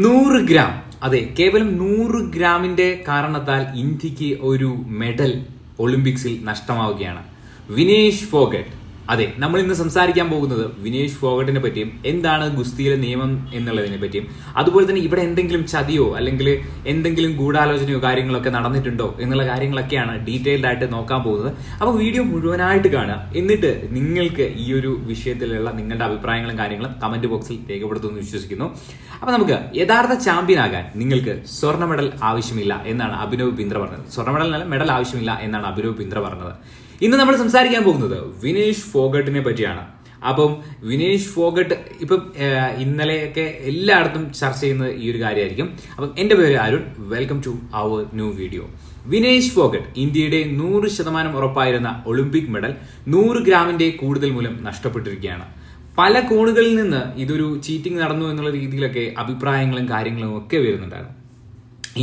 100 gram, അതെ, കേവലം 100 ഗ്രാമിന്റെ കാരണത്താൽ ഇന്ത്യക്ക് ഒരു മെഡൽ ഒളിമ്പിക്സിൽ നഷ്ടമാവുകയാണ്. വിനേഷ് ഫോഗട്ട്. അതെ, നമ്മൾ ഇന്ന് സംസാരിക്കാൻ പോകുന്നത് വിനേഷ് ഫോഗട്ടിനെ പറ്റിയും എന്താണ് ഗുസ്തിയിലെ നിയമം എന്നുള്ളതിനെ പറ്റിയും, അതുപോലെ തന്നെ ഇവിടെ എന്തെങ്കിലും ചതിയോ അല്ലെങ്കിൽ എന്തെങ്കിലും ഗൂഢാലോചനയോ കാര്യങ്ങളൊക്കെ നടന്നിട്ടുണ്ടോ എന്നുള്ള കാര്യങ്ങളൊക്കെയാണ് ഡീറ്റെയിൽഡ് ആയിട്ട് നോക്കാൻ പോകുന്നത്. അപ്പോൾ വീഡിയോ മുഴുവനായിട്ട് കാണുക. എന്നിട്ട് നിങ്ങൾക്ക് ഈ ഒരു വിഷയത്തിലുള്ള നിങ്ങളുടെ അഭിപ്രായങ്ങളും കാര്യങ്ങളും കമന്റ് ബോക്സിൽ രേഖപ്പെടുത്തുമെന്ന് വിശ്വസിക്കുന്നു. അപ്പോൾ നമുക്ക് യഥാർത്ഥ ചാമ്പ്യൻ ആകാൻ നിങ്ങൾക്ക് സ്വർണ്ണ മെഡൽ ആവശ്യമില്ല എന്നാണ് അഭിനവ് ബിന്ദ്ര പറഞ്ഞത്. സ്വർണ്ണ മെഡൽ ആവശ്യമില്ല എന്നാണ് അഭിനവ് ബിന്ദ്ര പറഞ്ഞത്. ഇന്ന് നമ്മൾ സംസാരിക്കാൻ പോകുന്നത് വിനേഷ് ഫോഗട്ടിനെ പറ്റിയാണ്. അപ്പം വിനേഷ് ഫോഗട്ട് ഇപ്പം ഇന്നലെയൊക്കെ എല്ലായിടത്തും ചർച്ച ചെയ്യുന്നത് ഈ ഒരു കാര്യമായിരിക്കും. അപ്പം എൻ്റെ പേര് Arun. Welcome to our new video. Vinesh Phogat ഇന്ത്യയുടെ 100% ഉറപ്പായിരുന്ന ഒളിമ്പിക് മെഡൽ 100 ഗ്രാമിന്റെ കൂടുതൽ മൂലം നഷ്ടപ്പെട്ടിരിക്കുകയാണ്. പല കോണുകളിൽ നിന്ന് ഇതൊരു ചീറ്റിംഗ് നടന്നു എന്നുള്ള രീതിയിലൊക്കെ അഭിപ്രായങ്ങളും കാര്യങ്ങളും ഒക്കെ വരുന്നുണ്ടായിരുന്നു.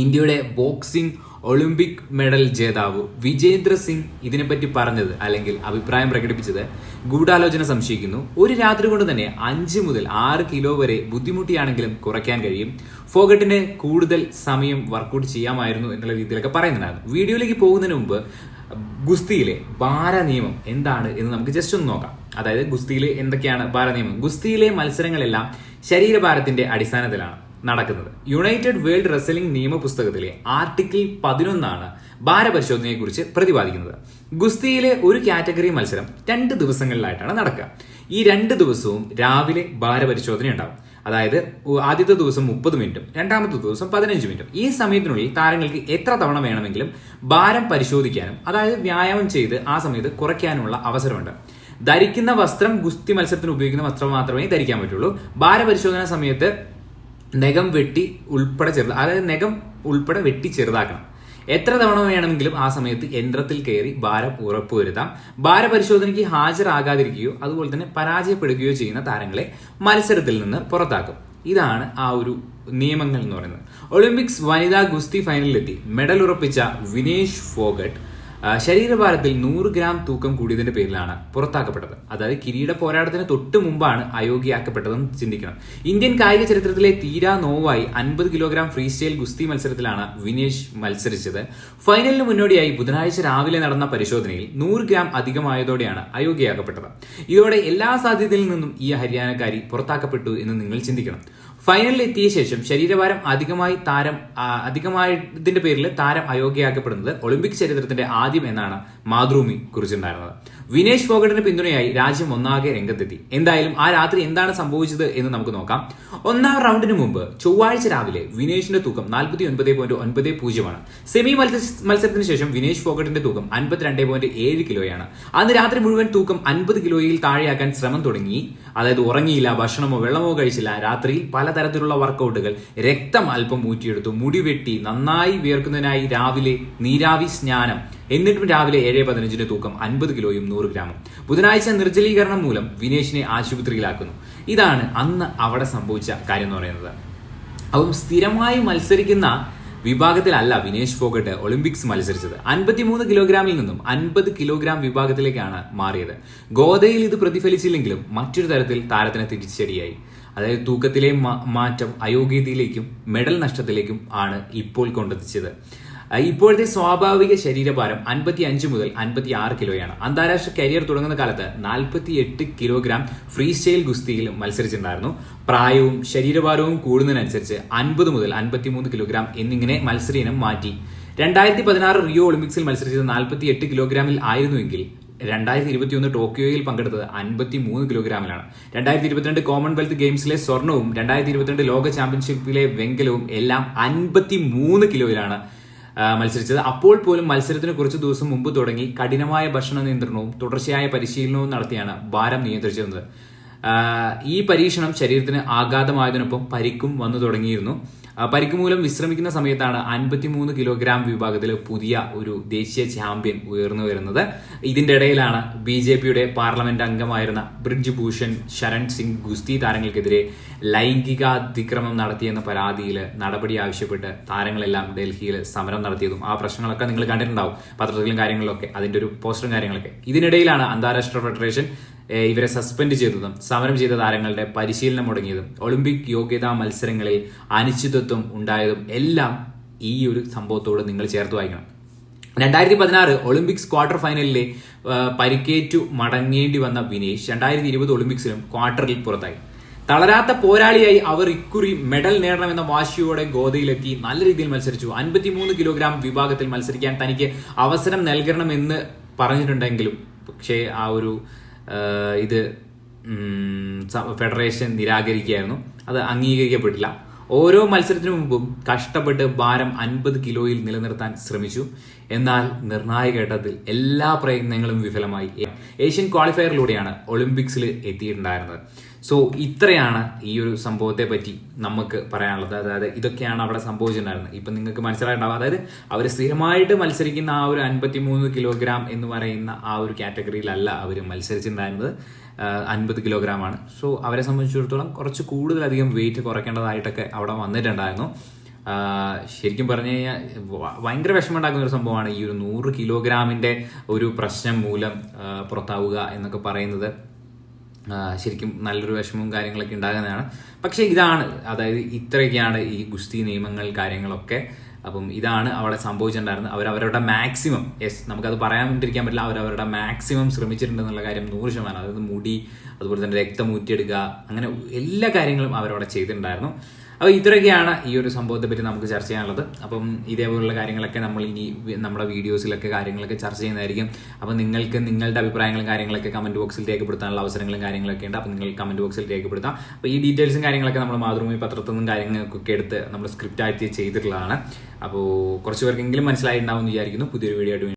ഇന്ത്യയുടെ ബോക്സിംഗ് ഒളിമ്പിക് മെഡൽ ജേതാവ് വിജേന്ദ്ര സിംഗ് ഇതിനെപ്പറ്റി പറഞ്ഞത് അല്ലെങ്കിൽ അഭിപ്രായം പ്രകടിപ്പിച്ചത് ഗൂഢാലോചന സംശയിക്കുന്നു. ഒരു രാത്രി കൊണ്ട് തന്നെ 5 മുതൽ 6 കിലോ വരെ ബുദ്ധിമുട്ടിയാണെങ്കിലും കുറയ്ക്കാൻ കഴിയും. ഫോഗട്ടിന് കൂടുതൽ സമയം വർക്കൗട്ട് ചെയ്യാമായിരുന്നു എന്നുള്ള രീതിയിലൊക്കെ പറയുന്നുണ്ടായിരുന്നു. വീഡിയോയിലേക്ക് പോകുന്നതിന് മുമ്പ് ഗുസ്തിയിലെ ഭാര നിയമം എന്താണ് എന്ന് നമുക്ക് ജസ്റ്റ് ഒന്ന് നോക്കാം. അതായത് ഗുസ്തിയിൽ എന്തൊക്കെയാണ് ഭാര നിയമം? ഗുസ്തിയിലെ മത്സരങ്ങളെല്ലാം ശരീരഭാരത്തിന്റെ അടിസ്ഥാനത്തിലാണ് നടക്കുന്നത്. യുണൈറ്റഡ് വേൾഡ് റെസ്ലിംഗ് നിയമ പുസ്തകത്തിലെ ആർട്ടിക്കിൾ 11 ഭാരപരിശോധനയെ കുറിച്ച് പ്രതിപാദിക്കുന്നത്. ഗുസ്തിയിലെ ഒരു കാറ്റഗറി മത്സരം 2 ദിവസങ്ങളിലായിട്ടാണ് നടക്കുക. ഈ 2 ദിവസവും രാവിലെ ഭാരപരിശോധന ഉണ്ടാവും. അതായത് ആദ്യത്തെ ദിവസം 30 മിനിറ്റും രണ്ടാമത്തെ ദിവസം 15 മിനിറ്റും. ഈ സമയത്തിനുള്ളിൽ താരങ്ങൾക്ക് എത്ര തവണ വേണമെങ്കിലും ഭാരം പരിശോധിക്കാനും അതായത് വ്യായാമം ചെയ്ത് ആ സമയത്ത് കുറയ്ക്കാനുള്ള അവസരമുണ്ട്. ധരിക്കുന്ന വസ്ത്രം ഗുസ്തി മത്സരത്തിന് ഉപയോഗിക്കുന്ന വസ്ത്രം മാത്രമേ ധരിക്കാൻ പറ്റുള്ളൂ. ഭാരപരിശോധന സമയത്ത് നഖം വെട്ടി ചെറുതാക്കണം. എത്ര തവണ വേണമെങ്കിലും ആ സമയത്ത് യന്ത്രത്തിൽ കയറി ഭാരം ഉറപ്പുവരുത്താം. ഭാരപരിശോധനയ്ക്ക് ഹാജരാകാതിരിക്കുകയോ അതുപോലെ തന്നെ പരാജയപ്പെടുകയോ ചെയ്യുന്ന താരങ്ങളെ മത്സരത്തിൽ നിന്ന് പുറത്താക്കും. ഇതാണ് ആ ഒരു നിയമങ്ങൾ എന്ന് പറയുന്നത്. ഒളിമ്പിക്സ് വനിതാ ഗുസ്തി ഫൈനലിലെത്തി മെഡൽ ഉറപ്പിച്ച വിനേഷ് ഫോഗട്ട് ശരീരഭാരത്തിൽ 100 ഗ്രാം തൂക്കം കൂടിയതിന്റെ പേരിലാണ് പുറത്താക്കപ്പെട്ടത്. അതായത് കിരീട പോരാട്ടത്തിന് തൊട്ട് മുമ്പാണ് അയോഗ്യയാക്കപ്പെട്ടതെന്ന് ചിന്തിക്കണം. ഇന്ത്യൻ കായിക ചരിത്രത്തിലെ തീരാ നോവായി 50 കിലോഗ്രാം ഫ്രീ സ്റ്റൈൽ ഗുസ്തി മത്സരത്തിലാണ് വിനേഷ് മത്സരിച്ചത്. ഫൈനലിന് മുന്നോടിയായി ബുധനാഴ്ച രാവിലെ നടന്ന പരിശോധനയിൽ 100 ഗ്രാം അധികമായതോടെയാണ് അയോഗ്യയാക്കപ്പെട്ടത്. ഇതോടെ എല്ലാ സാധ്യതയിൽ നിന്നും ഈ ഹരിയാനക്കാരി പുറത്താക്കപ്പെട്ടു എന്ന് നിങ്ങൾ ചിന്തിക്കണം. ഫൈനലിൽ എത്തിയ ശേഷം ശരീരഭാരം അധികമായതിന്റെ പേരിൽ താരം അയോഗ്യയാക്കപ്പെടുന്നത് ഒളിമ്പിക് ചരിത്രത്തിന്റെ ആദ്യം എന്നാണ് മാതൃഭൂമി കുറിച്ചിട്ടുണ്ടായിരുന്നത്. വിനേഷ് ഫോഗട്ടിന് പിന്തുണയായി രാജ്യം ഒന്നാകെ രംഗത്തെത്തി. എന്തായാലും ആ രാത്രി എന്താണ് സംഭവിച്ചത് എന്ന് നമുക്ക് നോക്കാം. 1ാം റൗണ്ടിന് മുമ്പ് ചൊവ്വാഴ്ച രാവിലെ വിനേഷിന്റെ തൂക്കം 49.90 സെമി മത്സരത്തിന് ശേഷം വിനേഷ് ഫോഗട്ടിന്റെ തൂക്കം 52.7 കിലോയാണ്. അന്ന് രാത്രി മുഴുവൻ തൂക്കം 50 കിലോയിൽ താഴെയാക്കാൻ ശ്രമം തുടങ്ങി. അതായത് ഉറങ്ങിയില്ല, ഭക്ഷണമോ വെള്ളമോ കഴിച്ചില്ല. രാത്രിയിൽ പലതരത്തിലുള്ള വർക്കൗട്ടുകൾ, രക്തം അല്പം ഊറ്റിയെടുത്തു, മുടി വെട്ടി, നന്നായി വിയർക്കുന്നതിനായി രാവിലെ നീരാവി സ്നാനം. എന്നിട്ടും രാവിലെ 7:15 തൂക്കം 50 കിലോയും 100 ഗ്രാമും. ബുധനാഴ്ച നിർജ്ജലീകരണം മൂലം വിനേഷിനെ ആശുപത്രിയിലാക്കുന്നു. ഇതാണ് അന്ന് അവിടെ സംഭവിച്ച കാര്യം എന്ന് പറയുന്നത്. അപ്പം സ്ഥിരമായി മത്സരിക്കുന്ന വിഭാഗത്തിലല്ല വിനേഷ് ഫോഗട്ട് ഒളിമ്പിക്സ് മത്സരിച്ചത്. 53 കിലോഗ്രാമിൽ നിന്നും 50 കിലോഗ്രാം വിഭാഗത്തിലേക്കാണ് മാറിയത്. ഗോദയിൽ ഇത് പ്രതിഫലിച്ചില്ലെങ്കിലും മറ്റൊരു തരത്തിൽ താരത്തിന് തിരിച്ചടിയായി. അതായത് തൂക്കത്തിലെ മാറ്റം അയോഗ്യതയിലേക്കും മെഡൽ നഷ്ടത്തിലേക്കും ആണ് ഇപ്പോൾ കൊണ്ടെത്തിച്ചത്. ഇപ്പോഴത്തെ സ്വാഭാവിക ശരീരഭാരം 55 മുതൽ 56 കിലോയാണ്. അന്താരാഷ്ട്ര കരിയർ തുടങ്ങുന്ന കാലത്ത് 48 കിലോഗ്രാം ഫ്രീ സ്റ്റൈൽ ഗുസ്തിയിൽ മത്സരിച്ചിട്ടുണ്ടായിരുന്നു. പ്രായവും ശരീരഭാരവും കൂടുന്നതിനനുസരിച്ച് 50 മുതൽ 53 കിലോഗ്രാം എന്നിങ്ങനെ മത്സരീനം മാറ്റി. 2016 റിയോ ഒളിമ്പിക്സിൽ മത്സരിച്ചത് 48 കിലോഗ്രാമിൽ ആയിരുന്നുവെങ്കിൽ 2021 ടോക്കിയോയിൽ പങ്കെടുത്തത് 53 കിലോഗ്രാമിലാണ്. 2022 കോമൺവെൽത്ത് ഗെയിംസിലെ സ്വർണവും 2022 ലോക ചാമ്പ്യൻഷിപ്പിലെ വെങ്കലവും എല്ലാം 53 കിലോയിലാണ് മത്സരിച്ചത്. അപ്പോൾ പോലും മത്സരത്തിന് കുറച്ച് ദിവസം മുമ്പ് തുടങ്ങി കഠിനമായ ഭക്ഷണ നിയന്ത്രണവും തുടർച്ചയായ പരിശീലനവും നടത്തിയാണ് ഭാരം നിയന്ത്രിച്ചിരുന്നത്. ഈ പരീക്ഷണം ശരീരത്തിന് ആഘാതമായതിനൊപ്പം പരിക്കും വന്നു തുടങ്ങിയിരുന്നു. പരിക്ക് മൂലം വിശ്രമിക്കുന്ന സമയത്താണ് 53 കിലോഗ്രാം വിഭാഗത്തിൽ പുതിയ ഒരു ദേശീയ ചാമ്പ്യൻ ഉയർന്നു വരുന്നത്. ഇതിന്റെ ഇടയിലാണ് BJPയുടെ പാർലമെന്റ് അംഗമായിരുന്ന ബ്രിജ് ഭൂഷൺ ശരൺ സിംഗ് ഗുസ്തി താരങ്ങൾക്കെതിരെ ലൈംഗികാതിക്രമം നടത്തിയെന്ന പരാതിയിൽ നടപടി ആവശ്യപ്പെട്ട് താരങ്ങളെല്ലാം ഡൽഹിയിൽ സമരം നടത്തിയതും ആ പ്രശ്നങ്ങളൊക്കെ നിങ്ങൾ കണ്ടിട്ടുണ്ടാവും പത്രത്തിലും കാര്യങ്ങളിലൊക്കെ, അതിന്റെ ഒരു പോസ്റ്ററും കാര്യങ്ങളൊക്കെ. ഇതിനിടയിലാണ് അന്താരാഷ്ട്ര ഫെഡറേഷൻ ഇവരെ സസ്പെൻഡ് ചെയ്തതും സമരം ചെയ്ത താരങ്ങളുടെ പരിശീലനം മുടങ്ങിയതും ഒളിമ്പിക് യോഗ്യതാ മത്സരങ്ങളിൽ അനിശ്ചിതത്വം ഉണ്ടായതും എല്ലാം ഈ ഒരു സംഭവത്തോട് നിങ്ങൾ ചേർത്ത് വായിക്കണം. 2016 ഒളിമ്പിക്സ് ക്വാർട്ടർ ഫൈനലിലെ പരിക്കേറ്റു മടങ്ങേണ്ടി വന്ന വിനേഷ് 2020 ഒളിമ്പിക്സിലും ക്വാർട്ടറിൽ പുറത്തായി. തളരാത്ത പോരാളിയായി അവർ ഇക്കുറി മെഡൽ നേടണമെന്ന വാശിയോടെ ഗോദയിലെത്തി നല്ല രീതിയിൽ മത്സരിച്ചു. 53 കിലോഗ്രാം വിഭാഗത്തിൽ മത്സരിക്കാൻ തനിക്ക് അവസരം നൽകണമെന്ന് പറഞ്ഞിട്ടുണ്ടെങ്കിലും പക്ഷേ ആ ഒരു ഇത് ഫെഡറേഷൻ നിരാകരിക്കുകയായിരുന്നു. അത് അംഗീകരിക്കപ്പെട്ടില്ല. ഓരോ മത്സരത്തിനു മുമ്പും കഷ്ടപ്പെട്ട് ഭാരം 50 കിലോയിൽ നിലനിർത്താൻ ശ്രമിച്ചു. എന്നാൽ നിർണായക ഘട്ടത്തിൽ എല്ലാ പ്രയത്നങ്ങളും വിഫലമായി. ഏഷ്യൻ ക്വാളിഫയറിലൂടെയാണ് ഒളിമ്പിക്സിൽ എത്തിയിട്ടുണ്ടായിരുന്നത്. സോ ഇത്രയാണ് ഈ ഒരു സംഭവത്തെ പറ്റി നമുക്ക് പറയാനുള്ളത്. അതായത് ഇതൊക്കെയാണ് അവിടെ സംഭവിച്ചിട്ടുണ്ടായിരുന്നത്. ഇപ്പം നിങ്ങൾക്ക് മനസ്സിലായിട്ടുണ്ടാവും. അതായത് അവർ സ്ഥിരമായിട്ട് മത്സരിക്കുന്ന ആ ഒരു 53 കിലോഗ്രാം എന്ന് പറയുന്ന ആ ഒരു കാറ്റഗറിയിലല്ല അവർ മത്സരിച്ചിട്ടുണ്ടായിരുന്നത്. 50 കിലോഗ്രാം ആണ്. സോ അവരെ സംബന്ധിച്ചിടത്തോളം കുറച്ച് കൂടുതലധികം വെയിറ്റ് കുറയ്ക്കേണ്ടതായിട്ടൊക്കെ അവിടെ വന്നിട്ടുണ്ടായിരുന്നു. ശരിക്കും പറഞ്ഞു കഴിഞ്ഞാൽ ഭയങ്കര വിഷമമുണ്ടാക്കുന്ന ഒരു സംഭവമാണ് ഈ ഒരു 100 കിലോഗ്രാമിന്റെ ഒരു പ്രശ്നം മൂലം പുറത്താവുക എന്നൊക്കെ പറയുന്നത്. ശരിക്കും നല്ലൊരു വിഷമവും കാര്യങ്ങളൊക്കെ ഉണ്ടാകുന്നതാണ്. പക്ഷേ ഇതാണ്, അതായത് ഇത്രയൊക്കെയാണ് ഈ ഗുസ്തി നിയമങ്ങൾ കാര്യങ്ങളൊക്കെ. അപ്പം ഇതാണ് അവിടെ സംഭവിച്ചിട്ടുണ്ടായിരുന്നത്. അവരവരുടെ മാക്സിമം, നമുക്കത് പറയാണ്ടിരിക്കാൻ പറ്റില്ല, അവരവരുടെ മാക്സിമം ശ്രമിച്ചിട്ടുണ്ടെന്നുള്ള കാര്യം 100%. അതായത് മുടി, അതുപോലെ തന്നെ രക്തം ഊറ്റിയെടുക്കുക, അങ്ങനെ എല്ലാ കാര്യങ്ങളും അവരവിടെ ചെയ്തിട്ടുണ്ടായിരുന്നു. അപ്പോൾ ഇത്രയൊക്കെയാണ് ഈ ഒരു സംഭവത്തെ പറ്റി നമുക്ക് ചർച്ച ചെയ്യാനുള്ളത്. അപ്പം ഇതേപോലുള്ള കാര്യങ്ങളൊക്കെ നമ്മൾ ഇനി നമ്മുടെ വീഡിയോസിലൊക്കെ കാര്യങ്ങളൊക്കെ ചർച്ച ചെയ്യുന്നതായിരിക്കും. അപ്പം നിങ്ങൾക്ക് നിങ്ങളുടെ അഭിപ്രായങ്ങളും കാര്യങ്ങളൊക്കെ കമന്റ് ബോക്സിൽ രേഖപ്പെടുത്താനുള്ള അവസരങ്ങളും കാര്യങ്ങളൊക്കെ ഉണ്ട്. അപ്പം നിങ്ങൾ കമന്റ് ബോക്സിൽ രേഖപ്പെടുത്താം. അപ്പോൾ ഈ ഡീറ്റെയിൽസും കാര്യങ്ങളൊക്കെ നമ്മൾ മാതൃഭൂമി പത്രത്തിൽ നിന്നും കാര്യങ്ങളൊക്കെ എടുത്ത് നമ്മൾ സ്ക്രിപ്റ്റ് ആയിട്ട് ചെയ്തിട്ടുള്ളതാണ്. അപ്പോൾ കുറച്ച് പേർക്കെങ്കിലും മനസ്സിലായിട്ടുണ്ടാവും എന്ന് വിചാരിക്കുന്നു. പുതിയൊരു വീഡിയോ ആയിട്ട്